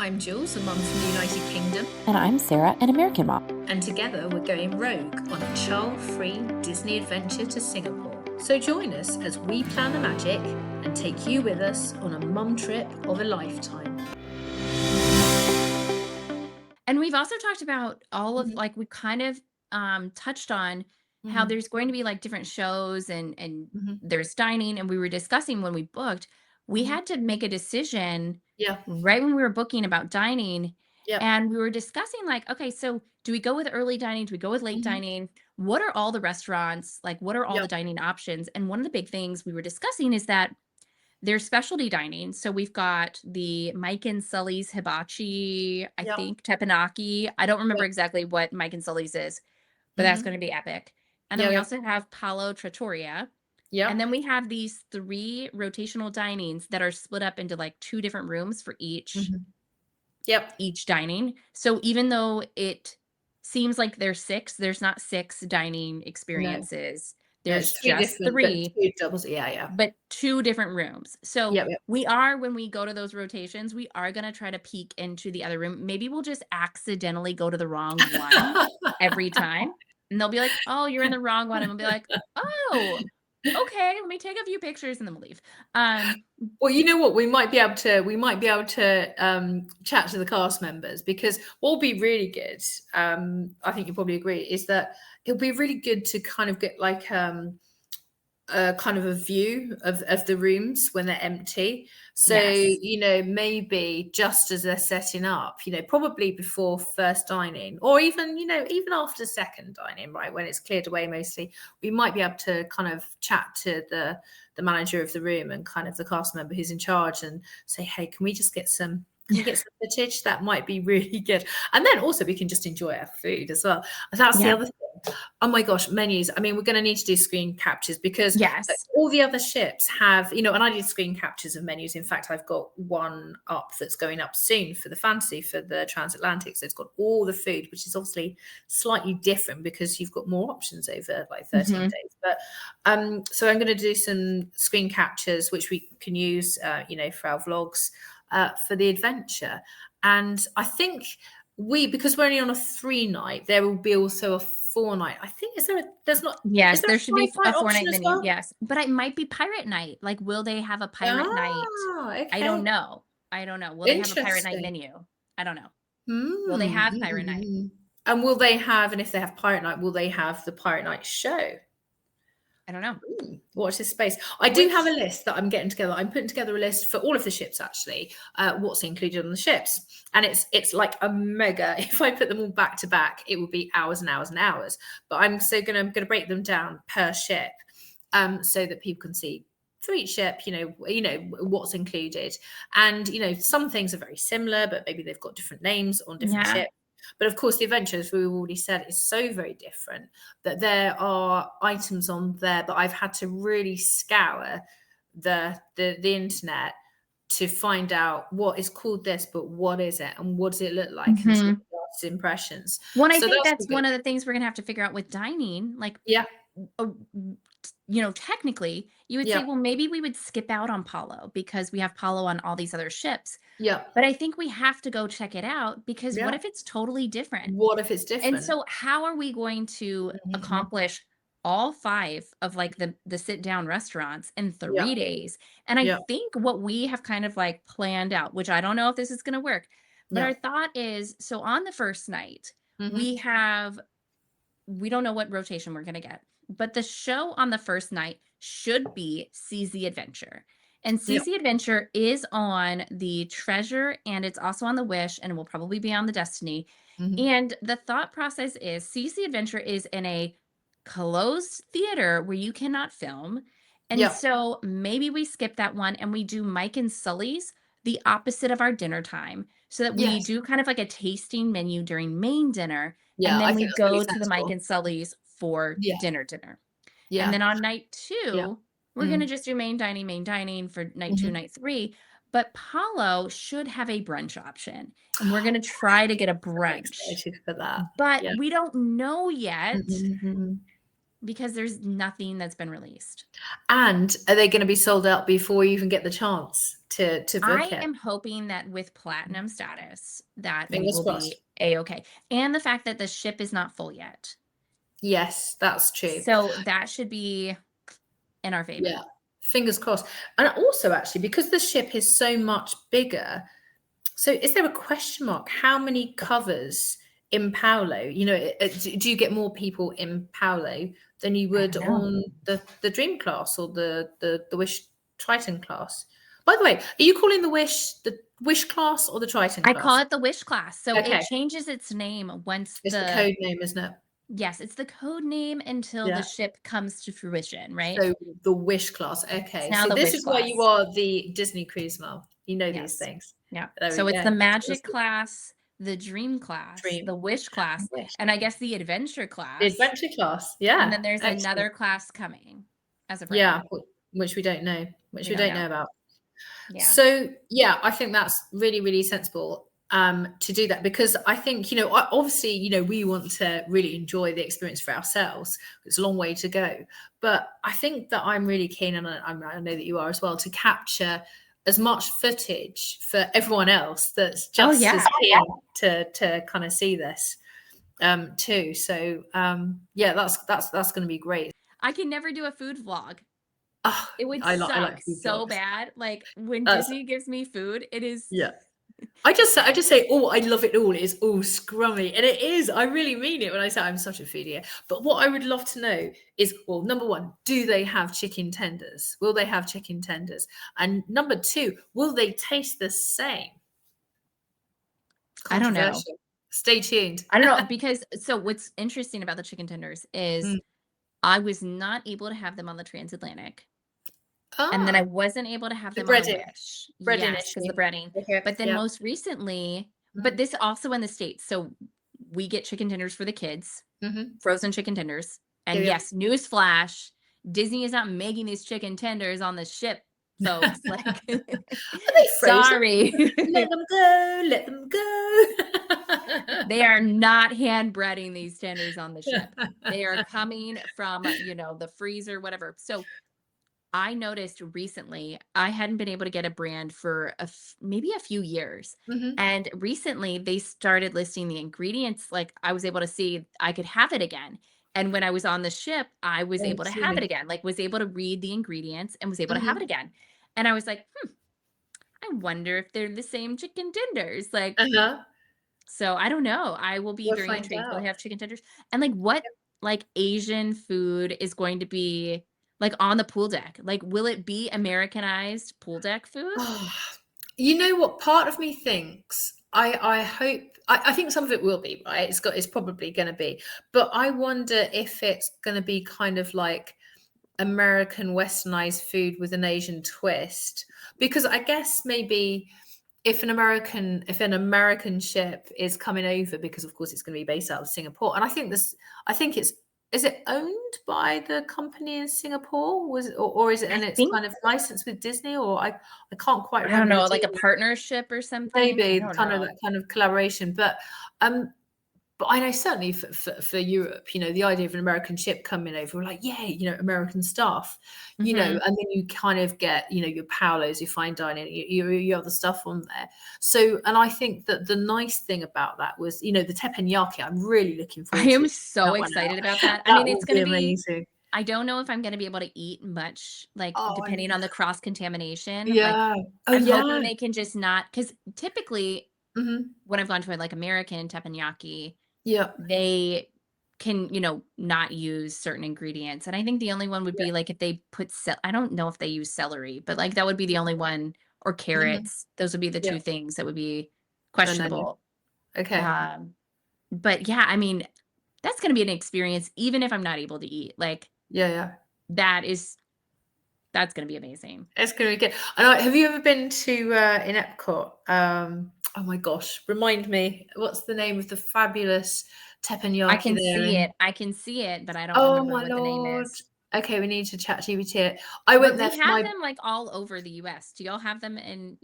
I'm Jules, a mum from the United Kingdom. And I'm Sarah, an American mom. And together we're going rogue on a child-free Disney adventure to Singapore. So join us as we plan the magic and take you with us on a mum trip of a lifetime. And we've also talked about all of we kind of touched on how there's going to be like different shows and there's dining, and we were discussing when we booked, we had to make a decision Yeah. right when we were booking about dining. Yeah. And we were discussing like, okay, so do we go with early dining? Do we go with late dining? What are all the restaurants? Like, what are all the dining options? And one of the big things we were discussing is that there's specialty dining. So we've got the Mike and Sully's Hibachi, I think Teppanyaki. I don't remember exactly what Mike and Sully's is, but that's going to be epic. And then we also have Palo Trattoria. Yeah. And then we have these 3 rotational dinings that are split up into like 2 different rooms for each dining. So even though it seems like there's 6, there's not 6 dining experiences. There's just 3 2 doubles. but 2 different rooms. So we are, when we go to those rotations, we are going to try to peek into the other room. Maybe we'll just accidentally go to the wrong one every time. And they'll be like, "Oh, you're in the wrong one." And we'll be like, "Oh, okay, let me take a few pictures," and then we'll leave. Well, you know what? We might be able to chat to the cast members, because what will be really good, I think you probably agree, is that it'll be really good to kind of get like a kind of a view of the rooms when they're empty. So, maybe just as they're setting up, probably before first dining, or even after second dining, right, when it's cleared away mostly, we might be able to kind of chat to the manager of the room and kind of the cast member who's in charge and say, hey, can we get some footage? That might be really good. And then also we can just enjoy our food as well. That's the other thing. Oh my gosh, menus. I mean, we're going to need to do screen captures, because all the other ships have, and I did screen captures of menus. In fact, I've got one up that's going up soon for the Fantasy, for the transatlantic. So it's got all the food, which is obviously slightly different because you've got more options over like 13 days. But so I'm going to do some screen captures, which we can use, for our vlogs, for the adventure. And I think because we're only on a 3-night, there will be also a 4-night. I think there should be a 4-night menu. Well? Yes, but it might be pirate night. Like, will they have a pirate night? Okay. I don't know. Will they have a pirate night menu? I don't know. Will they have pirate night? And will they have? And if they have pirate night, will they have the pirate night show? I don't know. Watch this space. I do have a list that I'm getting together. I'm putting together a list for all of the ships, actually, what's included on the ships. And it's like a mega, if I put them all back to back, it would be hours and hours and hours. But I'm going to break them down per ship, so that people can see for each ship, what's included. And, some things are very similar, but maybe they've got different names on different ships. But of course, the adventures, we've already said, is so very different that there are items on there that I've had to really scour the internet to find out what is called this, but what is it and what does it look like, and impressions. Well, I think that's one of the things we're gonna have to figure out with dining. Like, technically, you would say, well, maybe we would skip out on Palo because we have Palo on all these other ships. Yeah. But I think we have to go check it out, because what if it's totally different? What if it's different? And so how are we going to accomplish all 5 of like the sit down restaurants in 3 days? And I think what we have kind of like planned out, which I don't know if this is going to work, but our thought is, so on the first night, we don't know what rotation we're going to get, but the show on the first night should be Seize the Adventure. And Seize the Adventure is on the Treasure, and it's also on the Wish, and it will probably be on the Destiny. And the thought process is, Seize the Adventure is in a closed theater where you cannot film. And so maybe we skip that one and we do Mike and Sully's, the opposite of our dinner time, so that we do kind of like a tasting menu during main dinner. And then we go to the Mike and Sully's for dinner. And then on night 2, we're going to just do main dining for night 2, night 3. But Palo should have a brunch option, and we're going to try to get a brunch. For that. But we don't know yet Because there's nothing that's been released. And are they going to be sold out before you even get the chance to book I it? am hoping that with platinum status that we Fingers will be crossed. A-okay. And the fact that the ship is not full yet. Yes, that's true. So that should be in our favor. Yeah, fingers crossed. And also, actually, because the ship is so much bigger, so is there a question mark? How many covers in Palo? You know, do you get more people in Palo than you I would don't know. on the Dream class or the Wish Triton class? By the way, are you calling the Wish class or the Triton I call class? it the Wish class. So it Okay, changes its name once it's the code name, isn't it? yes, it's the code name until the Yeah. ship comes to fruition, right? So the Wish class. It's Okay. now See, the this Wish is why you class. are the Disney cruise mom. You know these Yes. things. Yeah. There we So it's go. the That's Magic good. class, the Dream class, Dream the Wish and class, Wish. and I guess the Adventure The class. adventure class. And Yeah. then there's Excellent. another class coming as of right Yeah. now. Which we don't know. Which We we don't don't know know. about. Yeah. So yeah, I think that's really, really sensible to do that, because I think, you know, obviously, you know, we want to really enjoy the experience for ourselves. It's a long way to go, but I think that I'm really keen, and I know that you are as well, to capture as much footage for everyone else that's Oh, just as yeah. keen to kind of see this too. So yeah, that's going to be great. I can never do a food vlog. Oh, It would I suck like food so vlogs. bad. Like when That's Disney gives me food, it is yeah. I just say, oh, I love it all. It's all scrummy. And it is. I really mean it when I say I'm such a foodie. But what I would love to know is, well, number one, do they have chicken tenders? Will they have chicken tenders? And number two, will they taste the same? It's I don't know. controversial. Stay tuned. I don't know because so what's interesting about the chicken tenders is Mm. I was not able to have them on the transatlantic. And then I Ah, wasn't able to have the them on the breading. Wish. Breading Yes, because the issue. breading. Okay. But then Yeah. most recently, but Mm-hmm. this also in the States. So we get chicken tenders for the kids, Mm-hmm. frozen chicken tenders. Yeah, And yeah. yes, newsflash, Disney is not making these chicken tenders on the ship, folks. Like, Are they frozen? sorry. Let them go. Let them go. They are not hand breading these tenders on the ship. They are coming from, the freezer, whatever. So I noticed recently I hadn't been able to get a brand for maybe a few years. Mhm. And recently they started listing the ingredients. Like I was able to see I could have it again. And when I was on the ship, I was Oh, able to have it truly. again, like was able to read the ingredients and was able to have it Mhm. again. And I was like, I wonder if they're the same chicken tenders. Like, Uh-huh. so I don't know. I will be We'll very find intrigued. Will they out. have chicken tenders? And like what like Asian food is going to be like on the pool deck? Like will it be Americanized pool deck food? Oh, you know what? Part of me thinks I hope I think some of it will be, right? It's probably gonna be. But I wonder if it's gonna be kind of like American westernized food with an Asian twist. Because I guess maybe if an American ship is coming over, because of course it's going to be based out of Singapore, and I think it's is it owned by the company in Singapore, or is it, I and it's think kind of licensed with Disney, or I can't quite I don't remember the know, like a deal. partnership or something. I Maybe don't kind of know. that kind of collaboration, um but I know certainly for Europe, you know, the idea of an American ship coming over, we're like, yay, you know, American stuff, you know, Mhm. and then you kind of get, you know, your Palos, your fine dining, your other stuff on there. So, and I think that the nice thing about that was, you know, the teppanyaki, I'm really looking I forward to am so that one excited about out. that. I That mean, it's will be gonna be amazing. I don't know if I'm gonna be able to eat much, like, Oh, I depending on the cross contamination. Like, yeah. Oh, I'm hoping yeah. they can just not because typically Mhm. when I've gone to a, like, American teppanyaki, Yeah. they can, not use certain ingredients, and I think the only one would Yeah. be, like, if they put I don't know if they use celery, but, like, that would be the only one or Mhm. carrots. Those would be the Yeah. 2 things that would be Oh, no, no. questionable. Okay. But yeah, I mean, that's gonna be an experience even if I'm not able to eat, like, Yeah, yeah. that is that's gonna be amazing. It's gonna be good. And have you ever been to in Epcot? Oh my gosh, remind me. What's the name of the fabulous teppanyaki there? In I can see it, but I don't oh remember my what the name lord, is. Okay, we need to chat GPT it. I went But there we for have my them like all over the US. Do y'all have them in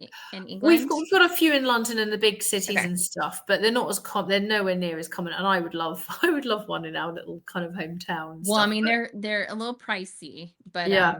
We've England? got a few in London and the big cities Okay. and stuff, but they're not as they're nowhere near as common. And I would love I would love one in our little kind of hometown and Well, I stuff. mean, But they're a little pricey, but yeah,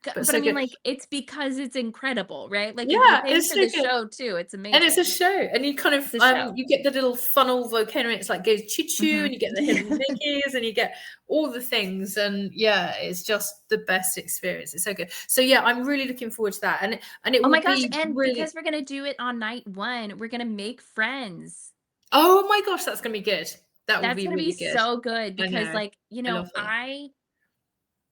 but but I so mean, good. like it's because it's incredible, right? Like you're Yeah, paying it's for so the good. show too. It's And it's a amazing. show, and you kind of It's a show. you get the little funnel volcano. It's like goes choo choo, Hmm. and you get the hidden Mickeys, and you get all the things, and yeah, it's just the best experience. It's so good. So yeah, I'm really looking forward to that, and it Oh will my gosh, be and really. because we're gonna do it on night one, we're gonna make friends. Oh my gosh, that's gonna be good. That will That's be gonna be really good. so good I because know. like, I love that.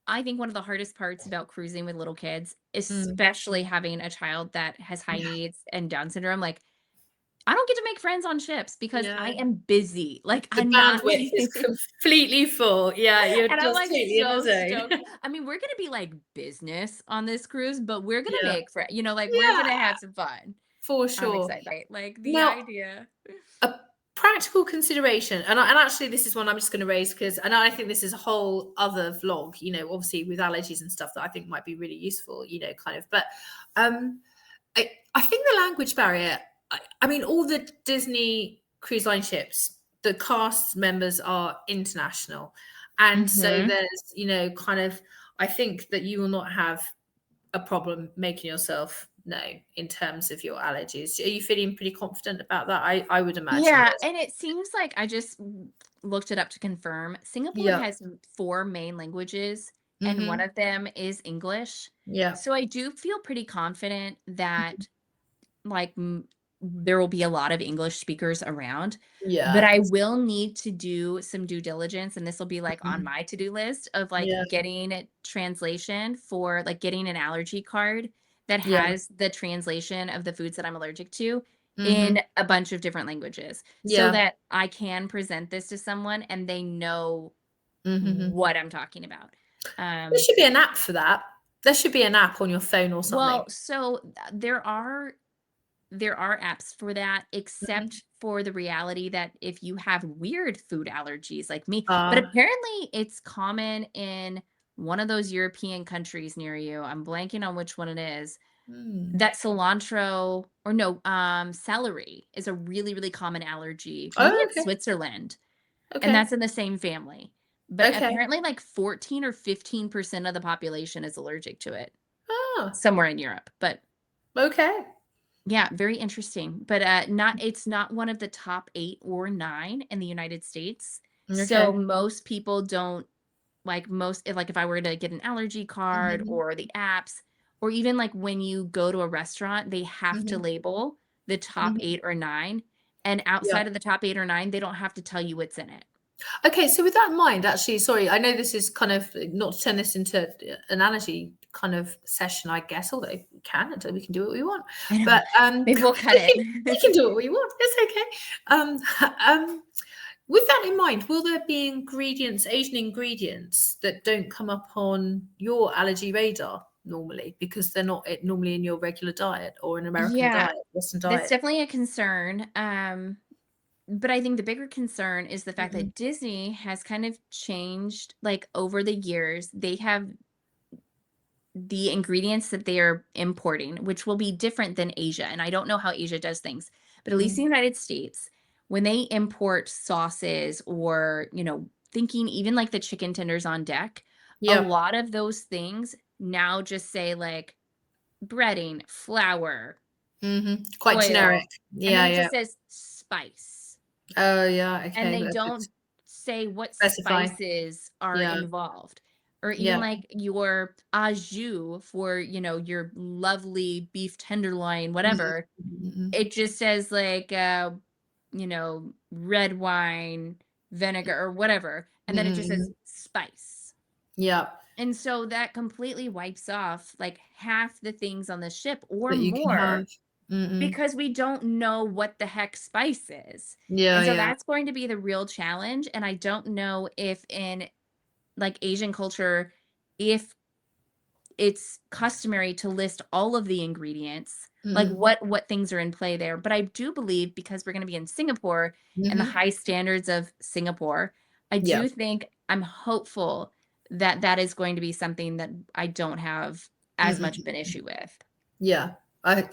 I think one of the hardest parts about cruising with little kids, Mm. especially having a child that has high needs and Down syndrome, like I don't get to make friends on ships because I Yeah. am busy. Like The I'm not bandwidth is like completely full. Yeah, you're and I'm just like totally in the so zone. stoked. I mean, we're gonna be like business on this cruise, but we're gonna Yeah. make friends, like we're Yeah, gonna have some fun. for I'm sure. excited, right? Like the Now, idea. a practical consideration, and actually this is one I'm just gonna raise because and I think this is a whole other vlog, obviously with allergies and stuff that I think might be really useful, kind of. But um I think the language barrier, I mean, all the Disney cruise line ships, the cast members are international. And so Hmm. there's, kind of, I think that you will not have a problem making yourself known in terms of your allergies. Are you feeling pretty confident about that? I would imagine Yeah, there's, and it seems like I just looked it up to confirm. Singapore yeah. has four main languages, and one Hmm. of them is English. Yeah. So I do feel pretty confident that like there will be a lot of English speakers around, but Yeah. I will need to do some due diligence, and this will be like on Mhm. my to-do list of like Yeah. getting translation for like getting an allergy card that Yeah. has the translation of the foods that I'm allergic to in Hmm. a bunch of different languages so Yeah. that I can present this to someone and they know Hmm. what I'm talking about. There Um, should be an app for that. There should be an app on your phone or something. well, so there are apps for that, Mhm. except for the reality that if you have weird food allergies like me, but Ah, apparently it's common in one of those European countries near you. I'm blanking on which one it is. mm. That cilantro or no, celery is a really, really common allergy. Maybe Oh, it's okay. Switzerland, and Okay. that's in the same family. But Okay. apparently like 14 or 15% of the population is allergic to it Ah, somewhere in Europe. But okay. yeah, very interesting, but, it's not one of the top 8 or 9 in the United States, so Okay. most people don't like, most if I were to get an allergy card Mhm. or the apps, or even, like, when you go to a restaurant, they have to Mhm. label the top Mhm. 8 or 9, and Yeah. outside of the top 8 or 9, they don't have to tell you what's in it. Okay, so with that in mind, actually, sorry, I know this is kind of not to turn this into an analogy kind of session, I guess, although we can do what we want. I know. But Maybe we'll cut it. we can do what we want. It's okay. Um, um, with that in mind, will there be Asian ingredients that don't come up on your allergy radar normally because they're not normally in your regular diet or an American Yeah, diet, Western that's diet? definitely a concern, but I think the bigger concern is the fact Mm-mm. that Disney has kind of changed, like, over the years. They have the ingredients that they are importing, which will be different than Asia, and I don't know how Asia does things, but at least Mm. the United States, when they import sauces or, thinking even like the chicken tenders on deck, a Yeah. lot of those things now just say, like, breading, flour, Quite generic. oil, and Yeah, then it yeah. just says spice. Oh, yeah. And Okay. they That's good don't to say what specify. spices are Yeah. involved. Or even Yeah. like your au jus for, your lovely beef tenderloin, Mhm. whatever. Mhm. It just says like red wine, vinegar or whatever. And then it just says Mhm. spice. Yeah. And so that completely wipes off like half the things on the ship or That you can have. more Mm-mm. because we don't know what the heck spice is. Yeah, And so yeah. that's going to be the real challenge, and I don't know if in, like, Asian culture, if it's customary to list all of the ingredients, like, Mm-mm. what things are in play there, but I do believe because we're gonna be in Singapore and the Mhm. high standards of Singapore, I Yeah. do think I'm hopeful that is going to be something that I don't have as much of an issue with. Yeah. I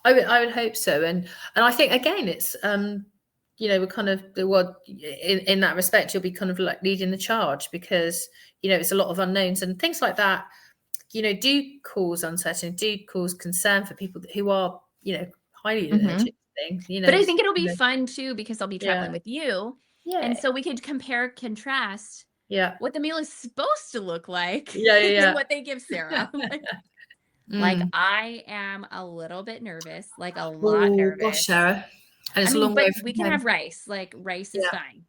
would hope so. And I think again, it's we're kind of in that respect, you'll be kind of like leading the charge, because it's a lot of unknowns and things like that. Do cause uncertainty, do cause concern for people who are highly allergic to things. But I think it'll be fun too, because I'll be traveling Yeah. with you, Yeah. and so we could contrast what the meal is supposed to look like and what they give Sarah. Like, I am a little bit nervous, like a lot Oh gosh, nervous. Sarah. And it's I a long mean, way but from we can home. have rice. Like, rice is fine.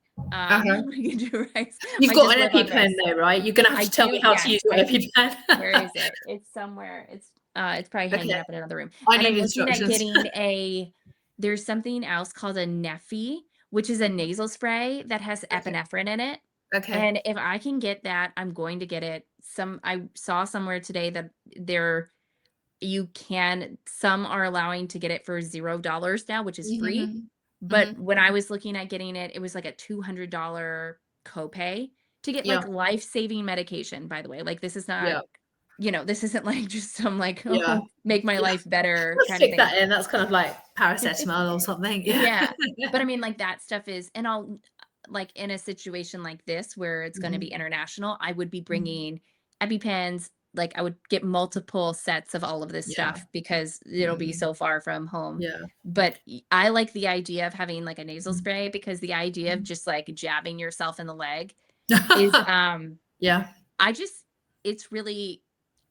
We can do rice. You've got an EpiPen though, right? You're gonna have to tell me how to use your EpiPen. Where is it? It's somewhere. It's probably hanging up in another room. I And I'm need looking at instructions. getting there's something else called a Neffy, which is a nasal spray that has epinephrine in it. Okay. And if I can get that, I'm going to get it. I saw somewhere today that some are allowing to get it for $0 now, which is free. But when I was looking at getting it, it was like a $200 copay to get like life-saving medication, by the way. Like, this is not, this isn't like just some like, make my life better Let's kind of stick thing. that in. That's kind of like paracetamol or something. Yeah. But I mean, like, that stuff is, and I'll like, in a situation like this where it's going to be international, I would be bringing EpiPens. Like, I would get multiple sets of all of this stuff, because it'll be so far from home. Yeah. But I like the idea of having like a nasal spray, because the idea of just like jabbing yourself in the leg is,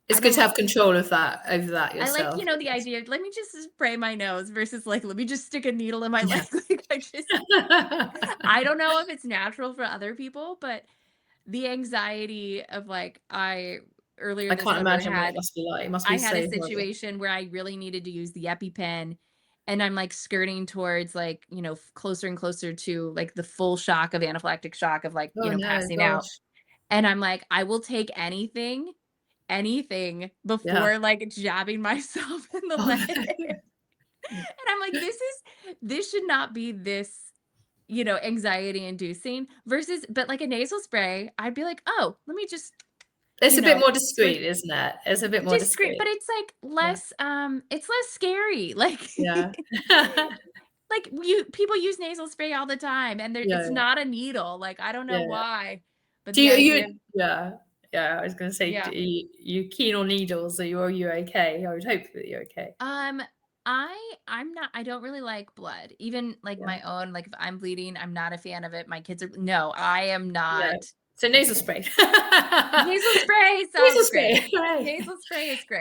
it's good to have control of that, over that yourself. I like, the idea of, let me just spray my nose versus like, let me just stick a needle in my leg. Like, I don't know if it's natural for other people, but the anxiety of like, earlier I this can't summer imagine what it must be like. It must be I had a so horrible. situation where I really needed to use the EpiPen, and I'm like skirting towards like, closer and closer to like the full shock of anaphylactic shock of like, passing out. And I'm like, I will take anything before like jabbing myself in the leg. And I'm like, this should not be this, anxiety inducing but like a nasal spray, I'd be like, oh, let me just. It's a bit more discreet, isn't it? It's a bit more discreet. But it's like less, it's less scary. Like, like people use nasal spray all the time, and it's not a needle. Like, I don't know why. But I was gonna say, you keen on needles? Are you okay? I would hope that you're okay. I'm not. I don't really like blood. Even like my own. Like, if I'm bleeding, I'm not a fan of it. My kids are. No, I am not. So nasal spray. Nasal spray sounds great. Nasal spray is great.